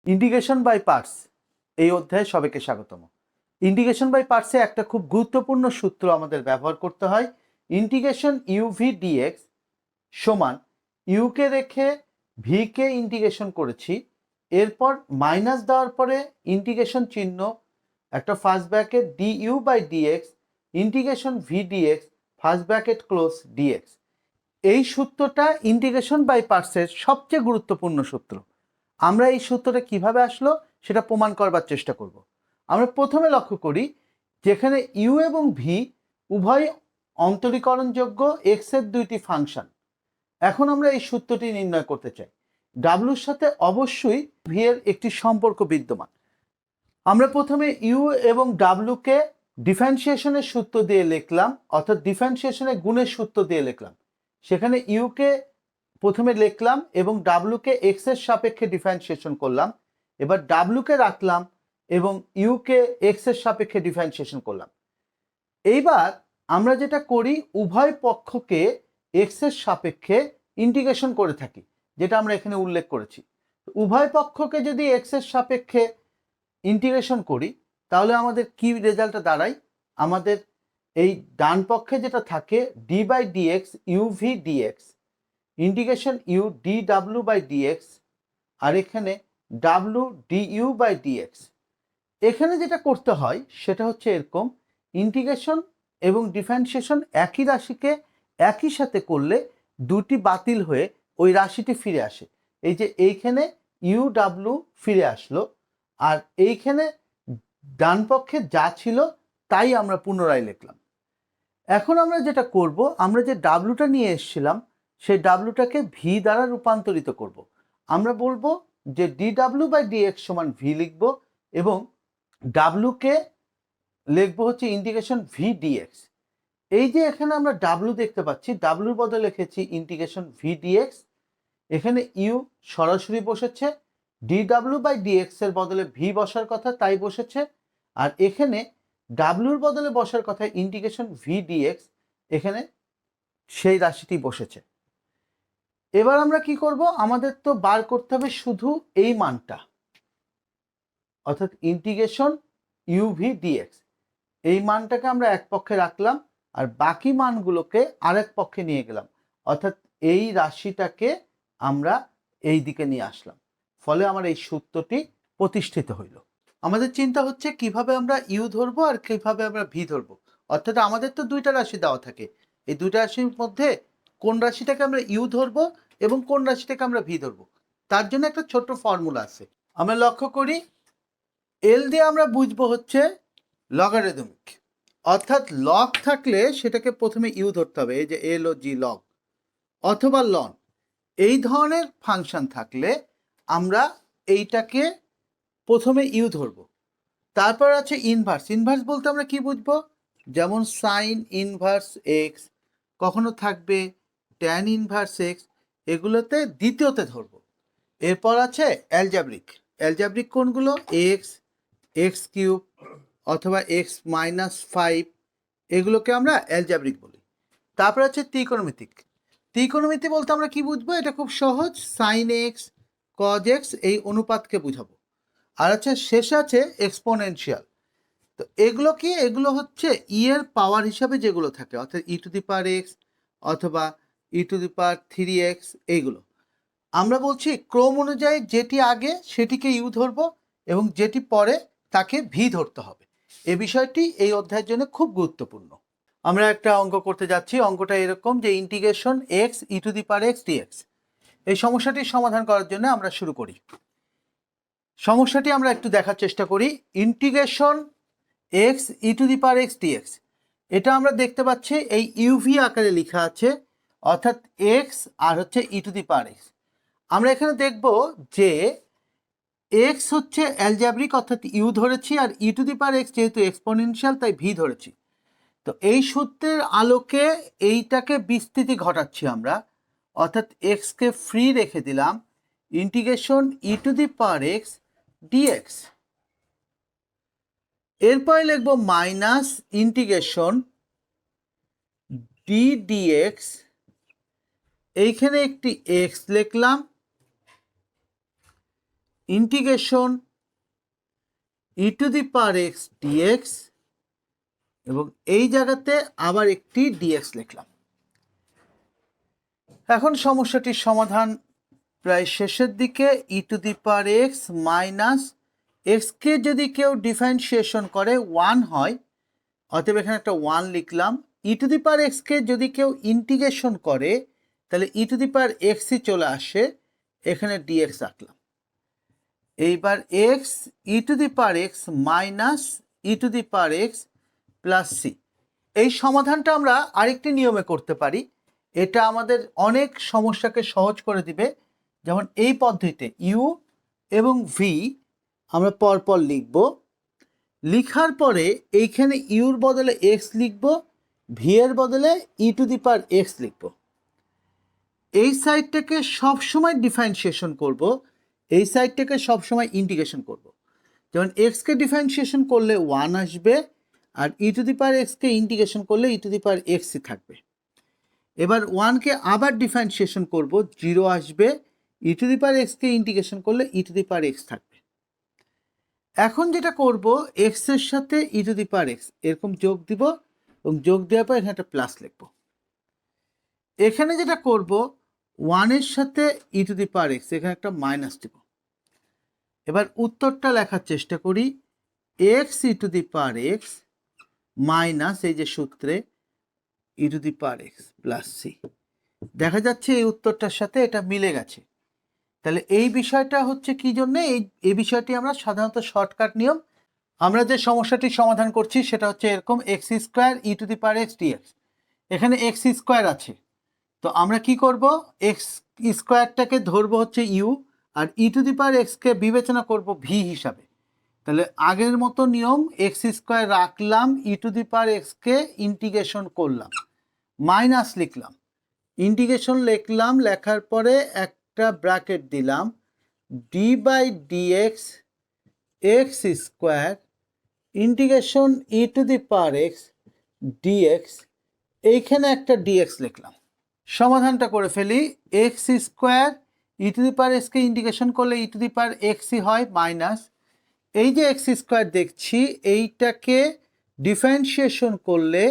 Integration by parts এই অধ্যায়ে সবাইকে স্বাগতম। ইন্টিগ্রেশন বাই পার্টসে একটা খুব গুরুত্বপূর্ণ সূত্র আমাদের ব্যবহার করতে হয়। ইন্টিগ্রেশন ইউভি ডিএক্স সমান ইউকে রেখে ভিকে ইন্টিগ্রেশন করেছি, এরপর মাইনাস দেওয়ার পরে ইন্টিগ্রেশন চিহ্ন একটা first bracket d u by d x integration v d x first bracket close d x. এই সূত্রটা ইন্টিগ্রেশন বাই পার্টসের সবচেয়ে গুরুত্বপূর্ণ সূত্র। আমরা এই সূত্রটা কিভাবে আসলো সেটা প্রমাণ করবার চেষ্টা করব। আমরা প্রথমে লক্ষ্য করি যেখানে ইউ এবং ভি উভয় অন্তরীকরণযোগ্য এক্স এর দুইটি ফাংশন। এখন আমরা এই সূত্রটি নির্ণয় করতে চাই। ডাব্লুর সাথে অবশ্যই ভি এর একটি সম্পর্ক বিদ্যমান। আমরা প্রথমে ইউ এবং ডাব্লুকে ডিফারেন্সিয়েশনের সূত্র দিয়ে লিখলাম, অর্থাৎ ডিফারেন্সিয়েশনের গুণের সূত্র দিয়ে লিখলাম। সেখানে ইউকে প্রথমে লিখলাম এবং ডাব্লুকে এক্স এর সাপেক্ষে ডিফারেন্সিয়েশন করলাম। এবার ডাব্লুকে রাখলাম এবং ইউকে এক্স এর সাপেক্ষে ডিফারেন্সিয়েশন করলাম। এইবার আমরা যেটা করি, উভয় পক্ষকে এক্স এর সাপেক্ষে ইন্টিগ্রেশন করে থাকি, যেটা আমরা এখানে উল্লেখ করেছি। উভয় পক্ষকে যদি এক্স এর সাপেক্ষে ইন্টিগ্রেশন করি তাহলে আমাদের কি রেজাল্টটা দাঁড়ায়? আমাদের এই ডান পক্ষে যেটা থাকে d by dx uv dx integration u d ডাব্লু বাই ডিএক্স, আর এখানে ডাব্লু ডিইউ বাই ডিএক্স। এখানে যেটা করতে হয় সেটা হচ্ছে এরকম, ইন্টিগ্রেশন এবং ডিফারেন্সিয়েশন একই রাশিকে একই সাথে করলে দুটি বাতিল হয়ে ওই রাশিটি ফিরে আসে। এই যে এইখানে ইউ ডাব্লু ফিরে আসলো, আর এইখানে ডান পক্ষে যা ছিল তাই আমরা পুনরায় লিখলাম। এখন আমরা যেটা করব, আমরা যে ডাব্লুটা নিয়ে এসেছিলাম সেই ডাব্লুটাকে ভি দ্বারা রূপান্তরিত করব। আমরা বলবো যে ডি ডাব্লু বাই ডিএক্স সমান ভি লিখব এবং ডাব্লুকে লিখবো হচ্ছে ইন্টিগ্রেশন ভি ডিএক্স। এই যে এখানে আমরা ডাব্লু দেখতে পাচ্ছি, ডাব্লুর বদলে লিখেছি ইন্টিগ্রেশন ভি ডিএক্স। এখানে ইউ সরাসরি বসেছে, ডি ডাব্লু বাই ডিএক্স এর বদলে ভি বসার কথা তাই বসেছে, আর এখানে ডাব্লুর বদলে বসার কথা ইন্টিগ্রেশন ভি ডিএক্স, এখানে সেই রাশিটি বসেছে। এবার আমরা কি করব, আমাদের তো বার করতে হবে শুধু এই মানটা, অর্থাৎ ইন্টিগ্রেশন ইউভি ডিএক্স। এই মানটাকে আমরা এক পক্ষে রাখলাম আর বাকি মানগুলোকে আরেক পক্ষে নিয়ে গেলাম, অর্থাৎ এই রাশিটাকে আমরা এই দিকে নিয়ে আসলাম। ফলে আমার এই সূত্রটি প্রতিষ্ঠিত হইল। আমাদের চিন্তা হচ্ছে কিভাবে আমরা ইউ ধরবো আর কিভাবে আমরা ভি ধরবো। অর্থাৎ আমাদের তো দুইটা রাশি দেওয়া থাকে, এই দুইটা রাশির মধ্যে কোন রাশিটাকে আমরা ইউ ধরবো এবং কোন রাশিটাকে আমরা ভি ধরবো, তার জন্য একটা ছোট্ট ফর্মুলা আছে। আমরা লক্ষ্য করি, এল দিয়ে আমরা বুঝবো হচ্ছে লগারিদমিক, অর্থাৎ লগ থাকলে সেটাকে প্রথমে ইউ ধরতে হবে, এই যে এল ও জি লগ, অথবা লন। এই ধরনের ফাংশন থাকলে আমরা এইটাকে প্রথমে ইউ ধরব। তারপর আছে ইনভার্স। ইনভার্স বলতে আমরা কি বুঝবো, যেমন সাইন ইনভার্স এক্স, কখনো থাকবে ট্যান ইনভার্স এক্স, এগুলোতে দ্বিতীয়তে ধরবো। এরপর আছে অ্যালজাব্রিক। অ্যালজাব্রিক কোনগুলো, এক্স, এক্স কিউব অথবা এক্স মাইনাস 5, এগুলোকে আমরা অ্যালজাব্রিক বলি। তারপর আছে ত্রিকোণমিতিক। ত্রিকোণমিতি বলতে আমরা কি বুঝবো, এটা খুব সহজ, সাইন এক্স কজ এক্স এই অনুপাতকে বুঝাবো। আর আছে শেষে আছে এক্সপোনেনশিয়াল। তো এগুলো কি, এগুলো হচ্ছে ই এর পাওয়ার হিসাবে যেগুলো থাকে, অর্থাৎ ই টু দি পাওয়ার এক্স অথবা ই টু দি পাওয়ার 3x। এইগুলো আমরা বলছি ক্রম অনুযায়ী যেটি আগে সেটিকে ইউ ধরবো এবং যেটি পরে তাকে ভি ধরতে হবে। এই বিষয়টি এই অধ্যায়ের জন্য খুব গুরুত্বপূর্ণ। আমরা একটা অঙ্ক করতে যাচ্ছি। অঙ্কটা এরকম যে integration x e to the power x d x. এই সমস্যাটির সমাধান করার জন্য আমরা শুরু করি। সমস্যাটি আমরা একটু দেখার চেষ্টা করি। Integration x e to the power x dx, এটা আমরা দেখতে পাচ্ছি এই ইউভি আকারে লেখা আছে, অর্থাৎ এক্স আর হচ্ছে e to the power x. আমরা এখানে দেখব যে এক্স হচ্ছে অ্যালজাব্রিক, অর্থাৎ ইউ ধরেছি, আর ই টু দি পাওয়ার এক্স যেহেতু এক্সপোনেনশিয়াল তাই ভি ধরেছি। তো এই সূত্রের আলোকে এইটাকে বিস্তৃতি ঘটাচ্ছি আমরা, অর্থাৎ এক্সকে ফ্রি রেখে দিলাম, integration e to the power x d x. এরপরে লিখব মাইনাস ইন্টিগ্রেশন ডি ডিএক্স, এইখানে একটি এক্স লিখলাম, integration e to the power x d x, এবং এই জায়গাতে আবার একটি ডিএক্স লিখলাম। এখন সমস্যাটির সমাধান প্রায় শেষের দিকে। E to the power x minus এক্সকে যদি কেউ ডিফারেন্সিয়েশন করে 1 হয়, অতএব এখানে একটা 1 লিখলাম। ই টু দি পাওয়ার এক্সকে যদি কেউ ইন্টিগ্রেশন করে তাহলে ই টু দি পাওয়ার এক্সই চলে আসে, এখানে ডিএক্স রাখলাম। এইবার x e to the power x minus e to the power x plus c. এই সমাধানটা আমরা আরেকটি নিয়মে করতে পারি, এটা আমাদের অনেক সমস্যাকে সহজ করে দিবে। যেমন এই পদ্ধতিতে ইউ এবং ভি আমরা পরপর লিখব, লিখার পরে এইখানে ইউর বদলে এক্স লিখব, ভি এর বদলে ই টু দি পাওয়ার এক্স লিখব। এই সাইডটাকে সবসময় ডিফারেন্সিয়েশন করব, এই সাইডটাকে সবসময় ইন্টিগ্রেশন করব। যেমন এক্সকে ডিফারেন্সিয়েশন করলে 1 আসবে, আর ই টু দি পাওয়ার এক্সকে ইন্টিগ্রেশন করলে ই টু দি পাওয়ার এক্সই থাকবে। এবার 1কে আবার ডিফারেন্সিয়েশন করব, 0 আসবে, ই টু দি পাওয়ার এক্সকে ইন্টিগ্রেশন করলে e to the power x থাকবে। এখন যেটা করব, এক্সের সাথে ই টু দি পাওয়ার এক্স এরকম যোগ দিব, এবং যোগ দেওয়ার পর এখানে একটা প্লাস লিখব। এখানে যেটা করব, 1-এর সাথে ই টু দি পাওয়ার এক্স এখানে একটা মাইনাস দিব। এবার উত্তরটা লেখার চেষ্টা করি, x e to the power x minus এই যে সূত্রে e to the power x plus c. দেখা যাচ্ছে এই উত্তরটার সাথে এটা মিলে গেছে। তাহলে এই বিষয়টা হচ্ছে কি জন্য, এই বিষয়টি আমরা সাধারণত শর্টকাট নিয়ম। আমরা যে সমস্যাটি সমাধান করছি সেটা হচ্ছে এরকম, x square e to the power x d x. এখানে এক্স স্কোয়ার আছে, তো আমরা কি করব, এক্স স্কোয়ারটাকে ধরবো হচ্ছে you, R E to the power এক্সকে বিবেচনা করব ভি হিসাবে। তাহলে আগের মতো নিয়ম, এক্স স্কোয়ার রাখলাম, ই টু দি পাওয়ার এক্সকে ইন্টিগ্রেশন করলাম, মাইনাস লিখলাম, ইন্টিগ্রেশন লিখলাম, লেখার পরে একটা ব্র্যাকেট দিলাম, d by dx x square integration e to the power x dx, এইখানে একটা ডিএক্স লিখলাম। সমাধানটা করে ফেলি, x square e to the power এক্সকে ইন্টিগ্রেশন করলে ই টু দি পাওয়ার এক্সই হয়, মাইনাস এই যে এক্স স্কোয়ার দেখছি এইটাকে ডিফারেন্সিয়েশন করলে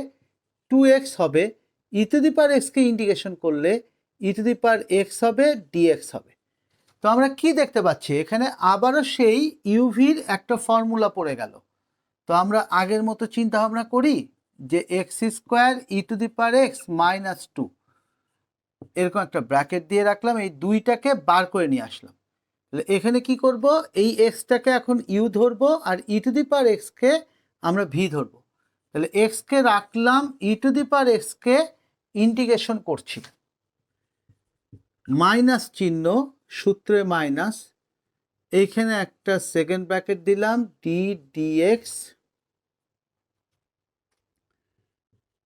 2x হবে, ই টু দি পাওয়ার এক্সকে ইন্টিগ্রেশন করলে e to the power x হবে, ডিএক্স হবে। তো আমরা কি দেখতে পাচ্ছি, এখানে আবারও সেই ইউভির একটা ফর্মুলা পড়ে গেল। তো আমরা আগের মতো চিন্তা ভাবনা করি যে x square e to the power x minus 2, এরকম একটা ব্র্যাকেট দিয়ে রাখলাম, এই দুইটাকে বার করে নিয়ে আসলাম। তাহলে এখানে কি করব, এই এক্সটাকে এখন ইউ ধরবো, আর ই টু দি পাওয়ার এক্সকে আমরা ভি ধরবো। তাহলে এক্সকে রাখলাম, ই টু দি পাওয়ার এক্সকে ইন্টিগ্রেশন করছি, মাইনাস চিহ্ন, সূত্রে মাইনাস, এইখানে একটা সেকেন্ড ব্র্যাকেট দিলাম, d dx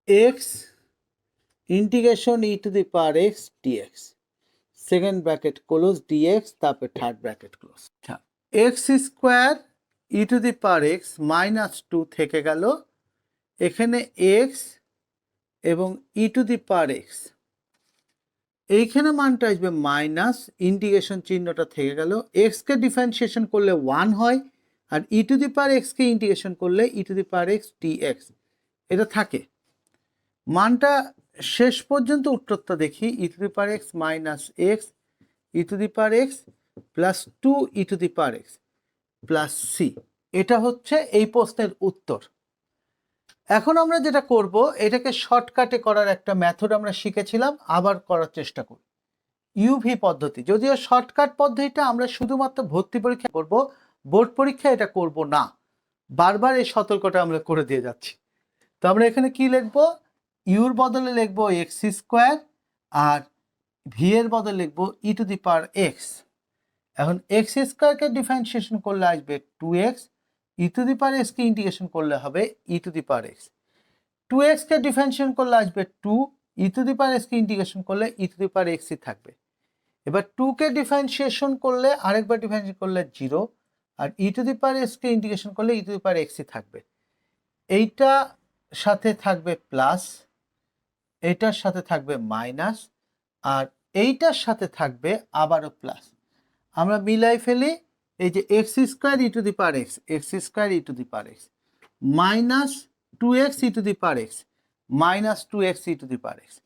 x integration e to the power x dx, second bracket close, dx, তারপর third bracket close. X square e to the power x minus 2 থেকে গেল, এখানে এক্স এবং ই টু দি পাওয়ার এক্স, এইখানে মানটা আসবে minus, integration চিহ্নটা থেকে গেল, এক্সকে ডিফারেন্সিয়েশন করলে 1 হয়, আর ই টু দি পাওয়ার এক্সকে ইন্টিগ্রেশন করলে e to the power x dx এটা থাকে। মানটা শেষ পর্যন্ত উত্তরটা দেখি, e to the power x minus x e to the power x plus 2 e to the power x plus C, এটা হচ্ছে এই প্রশ্নের উত্তর। এখন আমরা যেটা করব, এটাকে শর্টকাটে করার একটা মেথড আমরা শিখেছিলাম, আবার করার চেষ্টা করি, ইউভি পদ্ধতি। যদিও শর্টকাট পদ্ধতিটা আমরা শুধুমাত্র ভর্তি পরীক্ষা করব, বোর্ড পরীক্ষা এটা করব না, বারবার এই সতর্কতা আমরা করে দিয়ে যাচ্ছি। তো আমরা এখানে কি লিখব, ইউর বদলে লিখব এক্স স্কোয়ার, আর ভি এর বদলে লিখব e to the power x. এখন এক্স স্কোয়ারকে ডিফারেন্সিয়েশন করলে আসবে 2x, E to the power এক্সকে ইন্টিগ্রেশন করলে হবে e to the power x, 2xকে ডিফারেন্সিয়েশন করলে আসবে 2, ই টু দি পাওয়ার এক্সকে ইন্টিগ্রেশন করলে ই টু দি পাওয়ার এক্সই থাকবে। এবার 2কে ডিফারেন্সিয়েশন করলে আরেকবার ডিফারেন্সিয়েশন করলে 0, আর ই টু দি পাওয়ার এক্সকে ইন্টিগ্রেশন করলে ই টু দি পাওয়ার এক্সই থাকবে। এইটা সাথে থাকবে প্লাস, এইটার সাথে থাকবে মাইনাস, আর এইটার সাথে থাকবে আবারও প্লাস। আমরা মিলাই ফেলি, এই যে x square e to the power x, x square e to the power x minus 2x E to the power x minus 2x E to the power x,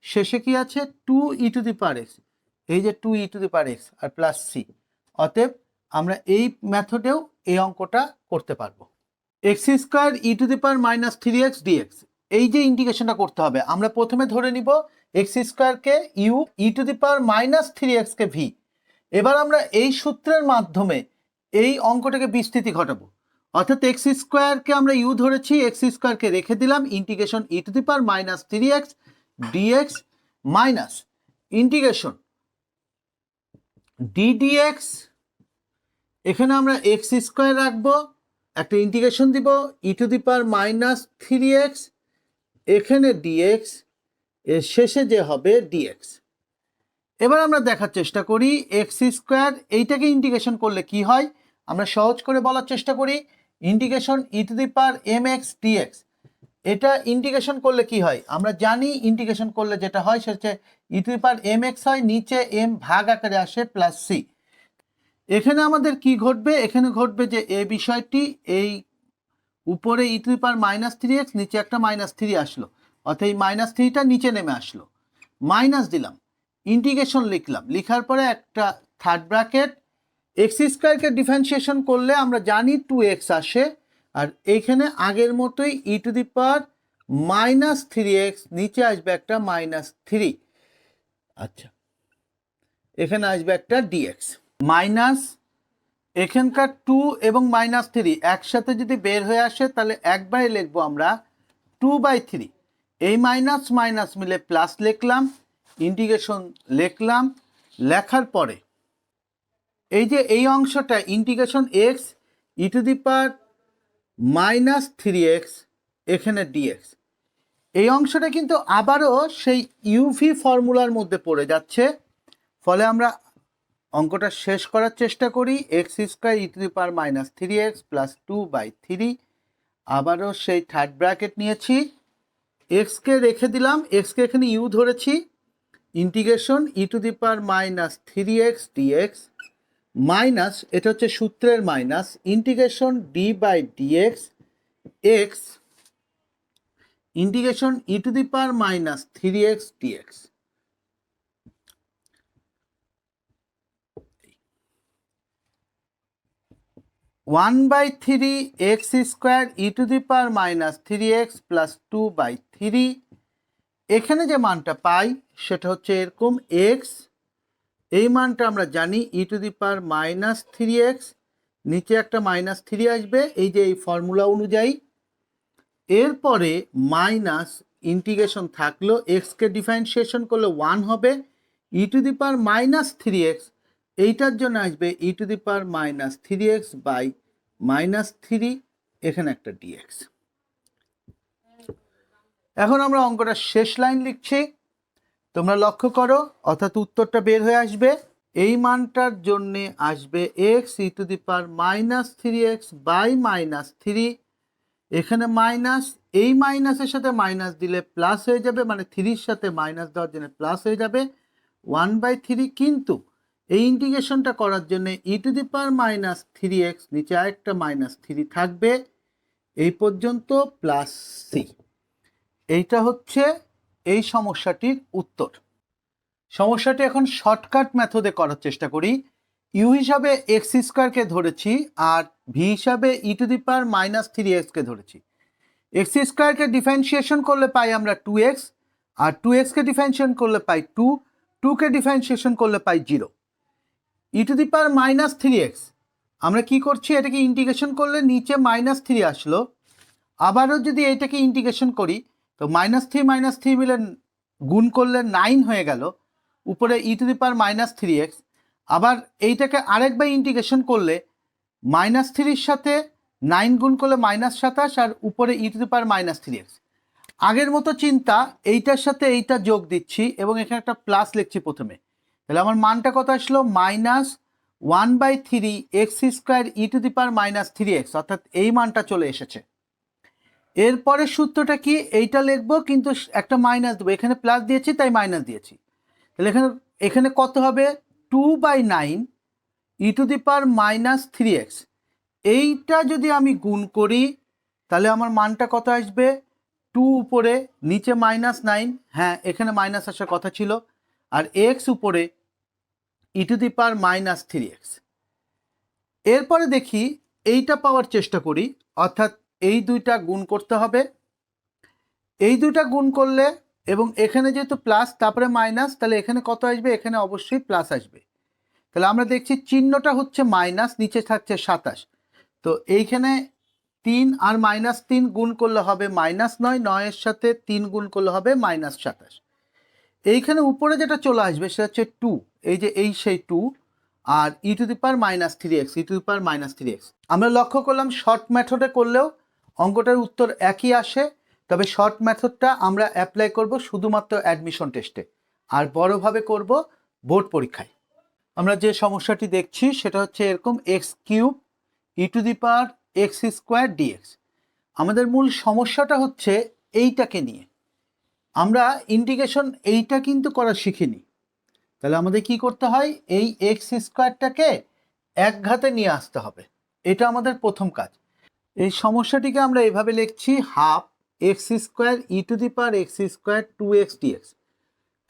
শেষে কি আছে 2 e to the power x, এই যে 2 e to the power x আর plus c. অতএব আমরা এই মেথডেও এই অঙ্কটা করতে পারবো। X square e to the power minus 3x dx, এই যে ইন্টিগ্রেশনটা করতে হবে, আমরা প্রথমে ধরে নিব এক্স স্কোয়ারকে u, e to the power minus 3x কে ভি। এবার আমরা এই সূত্রের মাধ্যমে এই অঙ্কটাকে বিস্তৃতি ঘটাবো, অর্থাৎ এক্স স্কোয়ারকে আমরা ইউ ধরেছি, এক্স স্কোয়ারকে রেখে দিলাম, integration e to the power minus 3x d x minus integration d d x, এখানে আমরা এক্স স্কোয়ার রাখবো, একটা ইন্টিগ্রেশন দিব ই to the power minus 3x, এখানে ডিএক্স, এর শেষে যে হবে ডিএক্স। এবার আমরা দেখার চেষ্টা করি এক্স স্কোয়ার এইটাকে ইন্টিগ্রেশন করলে কি হয়, আমরা সহজ করে বলার চেষ্টা করি। Integration e to the power m x dx, এটা ইন্টিগ্রেশন করলে কি হয়, আমরা জানি ইন্টিগ্রেশন করলে যেটা হয় সেটা হচ্ছে e to the power m x হয়, নিচে এম ভাগ আকারে আসে প্লাস সি। এখানে আমাদের কি ঘটবে, এখানে ঘটবে যে এই বিষয়টি, এই উপরে ই to the power minus 3x, নিচে একটা মাইনাস 3 আসলো, অর্থাৎ এই মাইনাস 3টা নিচে নেমে আসলো, মাইনাস দিলাম, ইন্টিগ্রেশন লিখলাম, লিখার পরে একটা থার্ড ব্র্যাকেট, এক্স স্কোয়ারকে ডিফারেন্সিয়েশন করলে আমরা জানি 2x আসে, আর এইখানে আগের মতোই ই to the power minus 3x, নিচে আসবে একটা মাইনাস 3, আচ্ছা এখানে আসবে একটা ডিএক্স মাইনাস, এখানকার 2 এবং মাইনাস 3 একসাথে যদি বের হয়ে আসে তাহলে একবারে লিখবো আমরা 2/3, এই মাইনাস মাইনাস মিলে প্লাস লিখলাম, ইন্টিগ্রেশন লিখলাম, লেখার পরে এই যে এই অংশটা integration x e to the power minus 3x, এখানে ডিএক্স, এই অংশটা কিন্তু আবারও সেই ইউভি ফর্মুলার মধ্যে পড়ে যাচ্ছে, ফলে আমরা অঙ্কটা শেষ করার চেষ্টা করি। X square e to the power minus 3x plus 2/3, আবারও সেই থার্ড ব্র্যাকেট নিয়েছি, এক্সকে রেখে দিলাম, এক্সকে এখানে ইউ ধরেছি, integration e to the power minus 3x d x minus, এটা হচ্ছে সূত্রের minus, integration d by dx x, integration e to the power minus 3x d x. One by 3 x square e to the power minus 3x plus 2/3, এখানে যে মানটা পাই সেটা হচ্ছে এরকম, x এই মানটা আমরা জানি ই to the power minus 3x, নিচে একটা মাইনাস 3 আসবে এই যে এই ফর্মুলা অনুযায়ী, এরপরে মাইনাস ইন্টিগ্রেশন থাকলো, এক্সকে ডিফারেন্সিয়েশন করলে 1 হবে, e to the power minus 3x, এইটার জন্য আসবে e to the power minus 3x by minus 3, এখানে একটা ডিএক্স। এখন আমরা অঙ্কটা শেষ লাইন লিখছি, তোমরা লক্ষ্য করো, অর্থাৎ উত্তরটা বের হয়ে আসবে, এই মানটার জন্যে আসবে x e to the power minus 3x by minus 3, এখানে মাইনাস, এই মাইনাসের সাথে মাইনাস দিলে প্লাস হয়ে যাবে, মানে 3-র সাথে মাইনাস দেওয়ার জন্য প্লাস হয়ে যাবে 1/3, কিন্তু এই ইন্টিগ্রেশনটা করার জন্য ই to the power minus 3x, নিচে আরেকটা মাইনাস 3 থাকবে, এই পর্যন্ত প্লাস সি। এইটা হচ্ছে এই সমস্যাটির উত্তর। সমস্যাটি এখন শর্টকাট মেথডে করার চেষ্টা করি। ইউ হিসাবে এক্স স্কোয়ারকে ধরেছি আর ভি হিসাবে ই to the power minus 3x কে ধরেছি। এক্স স্কোয়ারকে ডিফারেন্সিয়েশন করলে পাই আমরা 2x, আর 2x-কে ডিফারেন্সিয়েশন করলে পাই 2, 2-কে ডিফারেন্সিয়েশন করলে পাই 0। ই to the power minus 3x আমরা কি করছি, এটাকে ইন্টিগ্রেশন করলে নিচে মাইনাস 3 আসলো, আবারও যদি এটাকে ইন্টিগ্রেশন করি তো মাইনাস 3 মিলে গুণ করলে 9 হয়ে গেল, উপরে ই to the power minus 3x, আবার এইটাকে আরেকবার ইন্টিগ্রেশন করলে মাইনাস 3-র সাথে 9 গুণ করলে মাইনাস 27, আর উপরে ই to the power minus 3x। আগের মতো চিন্তা, এইটার সাথে এইটা যোগ দিচ্ছি এবং এখানে একটা প্লাস লিখছি প্রথমে, তাহলে আমার মানটা কত আসলো, minus 1/3 x square e to the power minus 3x, অর্থাৎ এই মানটা চলে এসেছে। এরপরে সূত্রটা কি, এইটা লিখবো কিন্তু একটা মাইনাস দেবো, এখানে প্লাস দিয়েছি তাই মাইনাস দিয়েছি, তাহলে এখানে কত হবে 2/9 ই to the power minus 3x, এইটা যদি আমি গুণ করি তাহলে আমার মানটা কত আসবে? 2 উপরে, নিচে -9, হ্যাঁ এখানে মাইনাস আসার কথা ছিল, আর x উপরে ই to the power minus 3x। এরপরে দেখি এইটা পাওয়ার চেষ্টা করি, অর্থাৎ এই দুইটা গুণ করতে হবে। এই দুইটা গুণ করলে এবং এখানে যেহেতু প্লাস তারপরে মাইনাস, তাহলে এখানে কত আসবে? এখানে অবশ্যই প্লাস আসবে। তাহলে আমরা দেখছি চিহ্নটা হচ্ছে মাইনাস, নিচে থাকছে 27। তো এইখানে 3 আর -3 গুণ করলে হবে -9, 9-এর সাথে 3 গুণ করলে হবে -27। এইখানে উপরে যেটা চলে আসবে সেটা হচ্ছে 2, এই যে এই সেই 2, আর ই to the power -3x, E to the power -3x। আমরা লক্ষ্য করলাম শর্ট মেথডে করলেও অঙ্কটার উত্তর একই আসে, তবে শর্ট মেথডটা আমরা অ্যাপ্লাই করব শুধুমাত্র অ্যাডমিশন টেস্টে, আর বড়ভাবে করব বোর্ড পরীক্ষায়। আমরা যে সমস্যাটি দেখছি সেটা হচ্ছে এরকম x³ E to the power x² dx। আমাদের মূল সমস্যাটা হচ্ছে এইটাকে নিয়ে। আমরা ইন্টিগ্রেশন এইটা কিন্তু করা শিখিনি, তাহলে আমাদের কি করতে হয়? এই x²টাকে এক ঘাতে নিয়ে আসতে হবে, এটা আমাদের প্রথম কাজ। এই সমস্যাটিকে আমরা এভাবে লিখছি half x² E to the power x² 2x dx।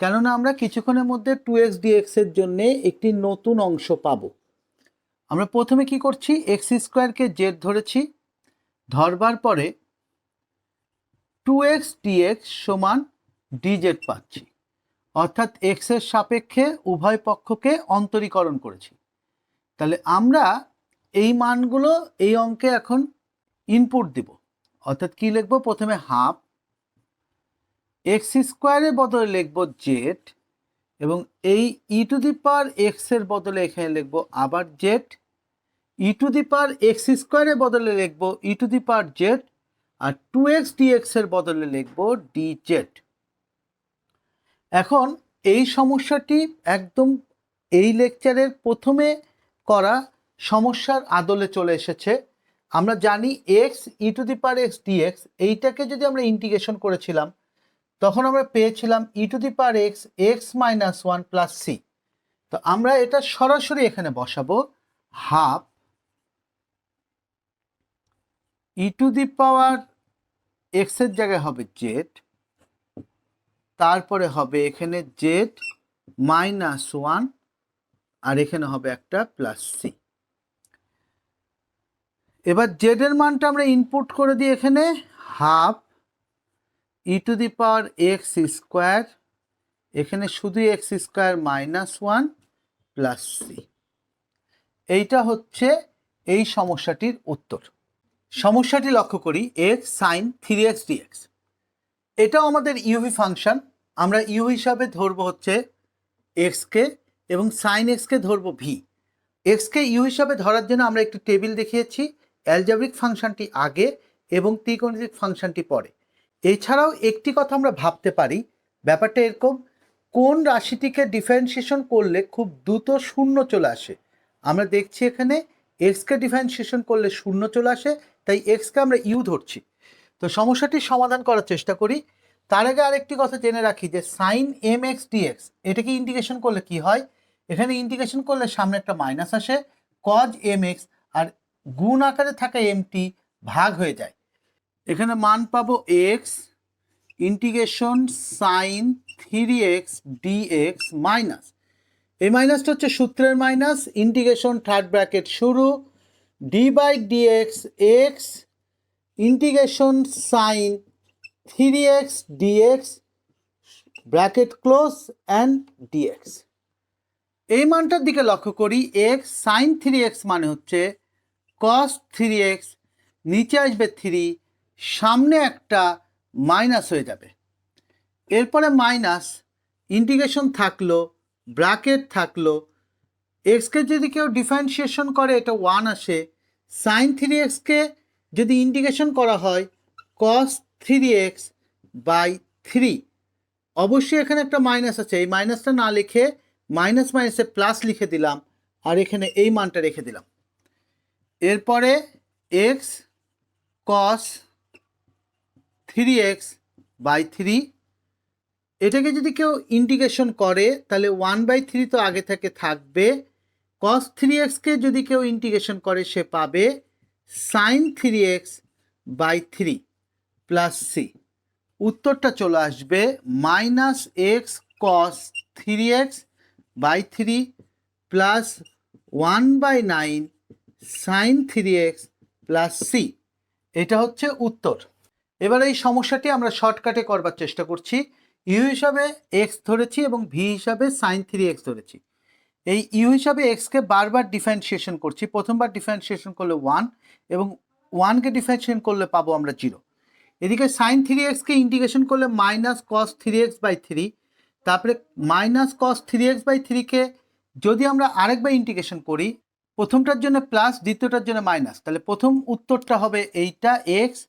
কেননা আমরা কিছুক্ষণের মধ্যে 2x dx এর জন্য একটি নতুন অংশ পাবো। আমরা প্রথমে কি করছি? x² z ধরেছি, ধরবার পরে 2x dx সমান dz পাচ্ছি, অর্থাৎ x এর সাপেক্ষে উভয় পক্ষকে অন্তরীকরণ করেছি। তাহলে আমরা এই মানগুলো এই অঙ্কে এখন ইনপুট দিব, অর্থাৎ কি লিখব? প্রথমে হাফ x² এর বদলে লিখব z, এবং এই ই টু দি পাওয়ার x এর বদলে এখানে লিখব আবার z, E to the power x² এর বদলে লিখব e to the power z, আর 2x dx এর বদলে লিখব dz। এখন এই সমস্যাটি একদম এই লেকচারের প্রথমে করা সমস্যার আদলে চলে এসেছে। আমরা জানি x E to the power x dx, এইটাকে যদি আমরা ইন্টিগ্রেশন করেছিলাম তখন আমরা পেয়েছিলাম e to the power x x-1 plus c। তো আমরা এটা সরাসরি এখানে বসাবো, half e to the power x এর জায়গায় হবে z, তারপরে হবে এখানে z-1, আর এখানে হবে একটা প্লাস সি। এবার z এর মানটা আমরা ইনপুট করে দিই এখানে half e to the power x², এখানে শুধু x² -1 প্লাস সি। এইটা হচ্ছে এই সমস্যাটির উত্তর। সমস্যাটি লক্ষ্য করি x sin 3x dx। এটাও আমাদের ইউভি ফাংশন। আমরা ইউ হিসাবে ধরবো হচ্ছে এক্সকে এবং সাইন এক্সকে ধরবো ভি। এক্সকে ইউ হিসাবে ধরার জন্য আমরা একটি টেবিল দেখিয়েছি, অ্যালজেব্রিক ফাংশনটি আগে এবং ত্রিকোণমিতিক ফাংশনটি পরে। এছাড়াও একটি কথা আমরা ভাবতে পারি, ব্যাপারটা এরকম, কোন রাশিটিকে ডিফারেন্সিয়েশন করলে খুব দ্রুত শূন্য চলে আসে। আমরা দেখছি এখানে এক্সকে ডিফারেন্সিয়েশন করলে শূন্য চলে আসে, তাই এক্সকে আমরা ইউ ধরছি। তো সমস্যাটি সমাধান করার চেষ্টা করি। তার আগে আরেকটি কথা জেনে রাখি যে সাইন mx dx এটাকে ইন্টিগ্রেশন করলে কি হয়? এখানে ইন্টিগ্রেশন করলে সামনে একটা মাইনাস আসে, cos mx আর গুণ আকারে থাকা mt ভাগ হয়ে যায়। এখানে মান পাবো x integration sine 3x dx minus, এই মাইনাসটা হচ্ছে সূত্রের মাইনাস, ইন্টিগ্রেশন থার্ড ব্র্যাকেট শুরু, d by dx x integration sine 3x dx bracket close and dx। এই মানটার দিকে লক্ষ্য করি, x সাইন 3x মানে হচ্ছে cos 3x, নিচে আসবে 3, সামনে একটা মাইনাস হয়ে যাবে, এরপরে মাইনাস ইন্টিগ্রেশন থাকলো, ব্র্যাকেট থাকলো, এক্সকে যদি কেউ ডিফারেন্সিয়েশন করে এটা 1 আসে, সাইন 3xকে যদি ইন্টিগ্রেশন করা হয় cos 3x বাই 3, অবশ্যই এখানে একটা মাইনাস আছে, এই মাইনাসটা না লিখে মাইনাস মাইনাসে প্লাস লিখে দিলাম, আর এখানে এই মানটা রেখে দিলাম। এরপরে x cos 3x বাই 3, এটাকে যদি কেউ ইন্টিগ্রেশন করে তাহলে 1/3 তো আগে থেকে থাকবে, কস 3xকে যদি কেউ ইন্টিগ্রেশন করে সে পাবে সাইন 3x/3 প্লাস সি। উত্তরটা চলে আসবে -x cos 3x/3 plus 1/9 sine 3x plus C. এটা হচ্ছে উত্তর। এবার এই সমস্যাটি আমরা শর্টকাটে করবার চেষ্টা করছি। ইউ হিসাবে এক্স ধরেছি এবং ভি হিসাবে সাইন 3x ধরেছি। এই ইউ হিসাবে এক্সকে বারবার ডিফারেন্সিয়েশন করছি। প্রথমবার ডিফারেন্সিয়েশন করলে 1 এবং 1কে ডিফারেন্সিয়েশন করলে পাবো আমরা 0। এদিকে সাইন 3xকে ইন্টিগ্রেশন করলে -cos 3x/3, তারপরে -cos 3x/3কে যদি আমরা আরেকবার ইন্টিগ্রেশন করি, প্রথমটার জন্য প্লাস দ্বিতীয়টার জন্য মাইনাস, তাহলে প্রথম উত্তরটা হবে এইটা এক্স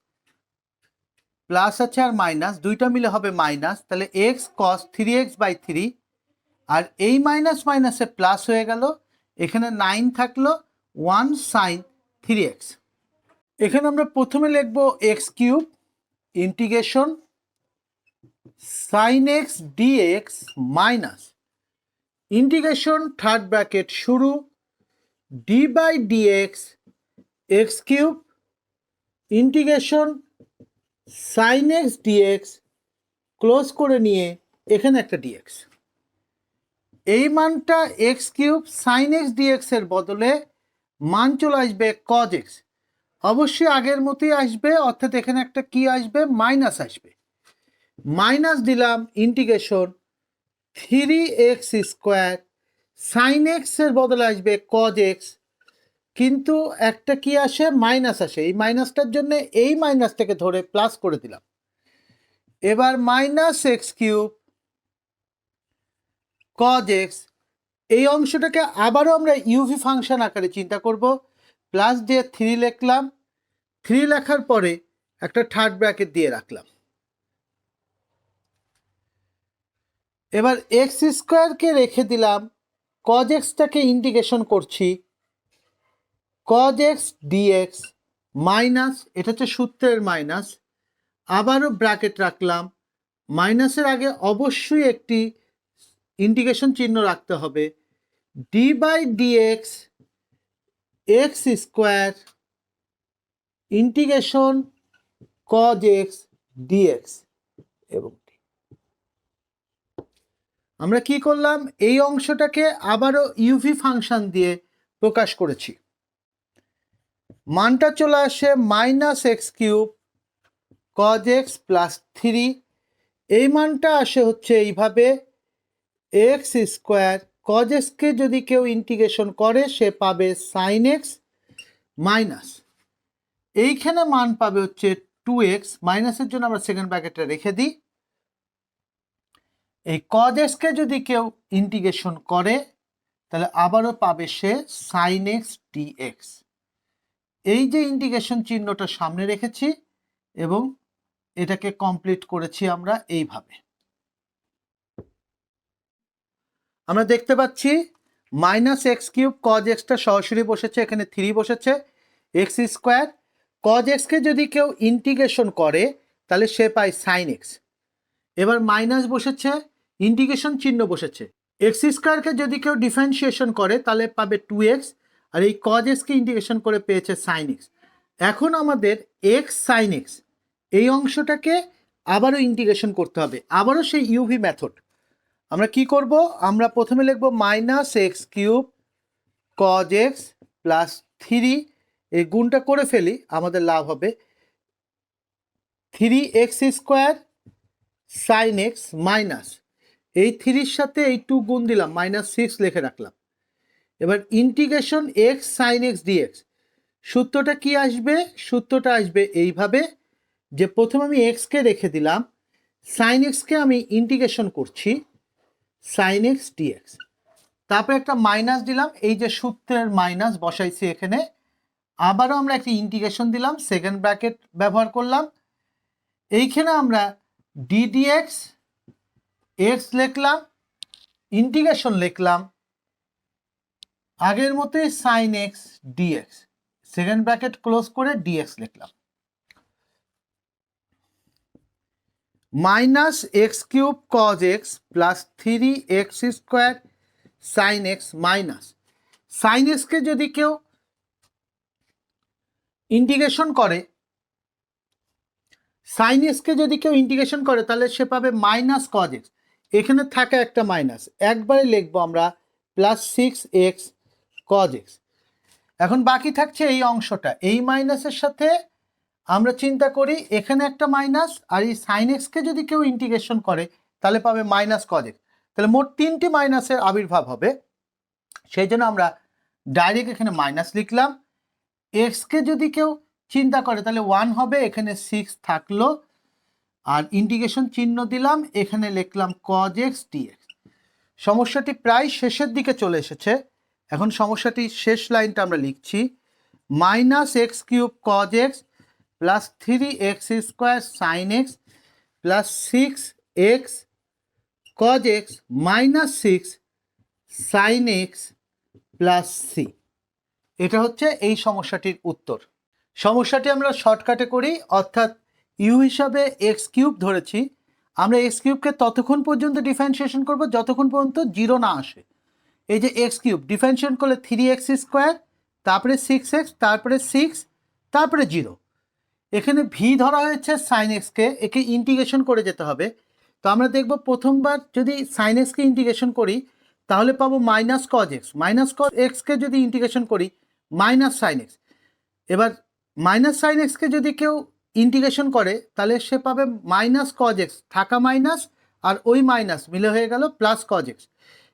প্লাস আছে আর মাইনাস, দুইটা মিলে হবে মাইনাস, তাহলে এক্স cos 3x/3 আর এই মাইনাস মাইনাসে প্লাস হয়ে গেল, এখানে 9 থাকলো 1 সাইন 3x। এখানে আমরা প্রথমে লিখব x³ integration sine x d x minus integration third bracket শুরু d/dx x³ integration sine x d x close করে নিয়ে এখানে একটা dx। এই মানটা x³ সাইন এক্স ডিএক্স এর বদলে মান চলে আসবে cos x। অবশ্যই আগের মতোই আসবে, অর্থাৎ এখানে একটা কি আসবে, মাইনাস আসবে। মাইনাস দিলাম ইন্টিগ্রেশন 3x² সাইন এক্স এর বদলে আসবে cos x, কিন্তু একটা কি আসে, মাইনাস আসে। এই মাইনাসটার জন্য এই মাইনাসটাকে ধরে প্লাস করে দিলাম। এবার -x³ cos x, এই অংশটাকে আবারও আমরা ইউভি ফাংশন আকারে চিন্তা করব। প্লাস দিয়ে 3 লিখলাম, 3 লেখার পরে একটা থার্ড ব্র্যাকেট দিয়ে রাখলাম। এবার x² রেখে দিলাম, cos x-টাকে ইন্টিগ্রেশন করছি, cos x dx মাইনাস, এটা হচ্ছে সূত্রের মাইনাস, আবারও ব্র্যাকেট রাখলাম। মাইনাসের আগে অবশ্যই একটি ইন্টিগ্রেশন চিহ্ন রাখতে হবে, d/dx x² integration cos x dx। এবং আমরা কি করলাম, এই অংশটাকে আবারও ইউভি ফাংশন দিয়ে প্রকাশ করেছি। মানটা চলে আসে -x³ cos x প্লাস 3। এই মানটা আসে হচ্ছে এইভাবে x² cos x-কে যদি কেউ ইন্টিগ্রেশন করে সে পাবে সাইন এক্স মাইনাস, এইখানে মান পাবে হচ্ছে 2x, মাইনাসের জন্য আমরা সেকেন্ড ব্র্যাকেটটা রেখে দিই। এই cos x-কে যদি কেউ ইন্টিগ্রেশন করে তাহলে আবারও পাবে সে সাইন এক্স ডিএক্স। এই যে ইন্টিগ্রেশন চিহ্নটা সামনে রেখেছি এবং এটাকে কমপ্লিট করেছি আমরা এইভাবে। আমরা দেখতে পাচ্ছি -x³ cos x-টা সরাসরি বসেছে, এখানে 3 বসেছে, x² cos x-কে যদি কেউ ইন্টিগ্রেশন করে তাহলে সে পায় সাইন এক্স। এবার মাইনাস বসেছে, ইন্টিগ্রেশন চিহ্ন বসেছে, x² যদি কেউ ডিফারেন্সিয়েশন করে তাহলে পাবে 2x, আর এই cos x-কে ইন্টিগ্রেশন করে পেয়েছে সাইন এক্স। এখন আমাদের x সাইন এক্স এই অংশটাকে আবারও ইন্টিগ্রেশন করতে হবে, আবারও সেই ইউভি মেথড। আমরা কি করব, আমরা প্রথমে লিখব -x³ cos x প্লাস 3, এই গুণটা করে ফেলি, আমাদের লাভ হবে 3x² সাইন এক্স মাইনাস, এই 3-র সাথে এই 2 গুণ দিলাম, -6 লিখে রাখলাম। এবার integration x sine x d x, সূত্রটা কি আসবে, সূত্রটা আসবে এইভাবে যে প্রথমে আমি x-কে রেখে দিলাম, সাইন এক্সকে আমি ইন্টিগ্রেশন করছি সাইন এক্স ডিএক্স, তারপরে একটা মাইনাস দিলাম, এই যে সূত্রের মাইনাস বসাইছি এখানে, আবারও আমরা একটা ইন্টিগ্রেশন দিলাম, সেকেন্ড ব্র্যাকেট ব্যবহার করলাম, এইখানে আমরা ddx x লিখলাম, ইন্টিগ্রেশন লিখলাম আগের মতোই sine x dx, second bracket close করে dx লিখলাম, -x³ cos x plus 3x² sine x minus, sine এক্সকে যদি কেউ ইন্টিগ্রেশন করে, সাইন এক্সকে যদি কেউ ইন্টিগ্রেশন করে তাহলে সে পাবে মাইনাস কজ এক্স। এখানে থাকে একটা মাইনাস, একবারে লিখবো আমরা প্লাস 6x কজ এক্স। এখন বাকি থাকছে এই অংশটা, এই মাইনাসের সাথে আমরা চিন্তা করি এখানে একটা মাইনাস, আর এই সাইন এক্সকে যদি কেউ ইন্টিগ্রেশন করে তাহলে পাবে মাইনাস কজ এক্স। তাহলে মোট 3টি মাইনাসের আবির্ভাব হবে, সেই জন্য আমরা ডাইরেক্ট এখানে মাইনাস লিখলাম। এক্সকে যদি কেউ চিন্তা করে তাহলে 1 হবে, এখানে 6 থাকলো, আর ইন্টিগ্রেশন চিহ্ন দিলাম, এখানে লিখলাম কজ এক্স ডিএক্স। সমস্যাটি প্রায় শেষের দিকে চলে এসেছে। এখন সমস্যাটির শেষ লাইনটা আমরা লিখছি, minus x cube cos x plus 3x square sine x plus 6x cos x minus 6 sine x plus C. এটা হচ্ছে এই সমস্যাটির উত্তর। সমস্যাটি আমরা শর্টকাটে করি, অর্থাৎ ইউ হিসাবে এক্স কিউব ধরেছি। আমরা এক্স কিউবকে ততক্ষণ পর্যন্ত ডিফারেন্সিয়েশন করব যতক্ষণ পর্যন্ত 0 না আসে। এই যে এক্স কিউব ডিফারেন্সিয়েশন করলে 3x স্কোয়ার, তারপরে 6x, তারপরে 6, তারপরে 0। এখানে ভি ধরা হয়েছে সাইন এক্সকে, একে ইন্টিগ্রেশন করে যেতে হবে। তো আমরা দেখব প্রথমবার যদি সাইন এক্সকে ইন্টিগ্রেশন করি তাহলে পাবো minus cos x, minus cos এক্সকে যদি ইন্টিগ্রেশন করি মাইনাস সাইন এক্স। এবার মাইনাস সাইন এক্সকে যদি কেউ ইন্টিগ্রেশন করে তাহলে সে পাবে মাইনাস কজ এক্স, থাকা মাইনাস আর ওই মাইনাস মিলে হয়ে গেল প্লাস কজ এক্স।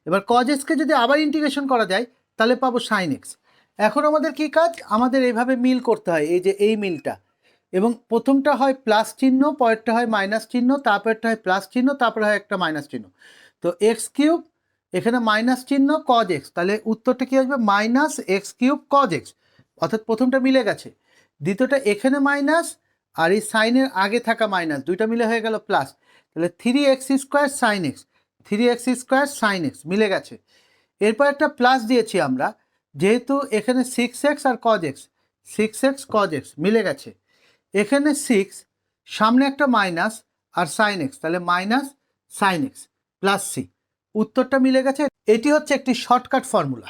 এবার কজ এক্সকে যদি আবার ইন্টিগ্রেশন করা যায় তাহলে পাবো সাইন এক্স। এখন আমাদের কি কাজ, আমাদের এইভাবে মিল করতে হয়, এই যে এই মিলটা, এবং প্রথমটা হয় প্লাস চিহ্ন, পরেরটা হয় মাইনাস চিহ্ন, তারপরটা হয় প্লাস চিহ্ন, তারপরে হয় একটা মাইনাস চিহ্ন। তো এক্স কিউব, এখানে মাইনাস চিহ্ন কজ এক্স, তাহলে উত্তরটা কী আসবে minus x cube cos x, অর্থাৎ প্রথমটা মিলে গেছে। দ্বিতীয়টা এখানে মাইনাস আর এই সাইনের আগে থাকা মাইনাস, দুইটা মিলে হয়ে গেল প্লাস, তাহলে 3x square sine x, 3x square sine x মিলে গেছে। এরপর একটা প্লাস দিয়েছি আমরা, যেহেতু এখানে 6x আর cos x, 6x cos x মিলে গেছে। এখানে 6, সামনে একটা মাইনাস আর সাইন এক্স, তাহলে minus sine x plus c, উত্তরটা মিলে গেছে। এটি হচ্ছে একটি শর্টকাট ফর্মুলা।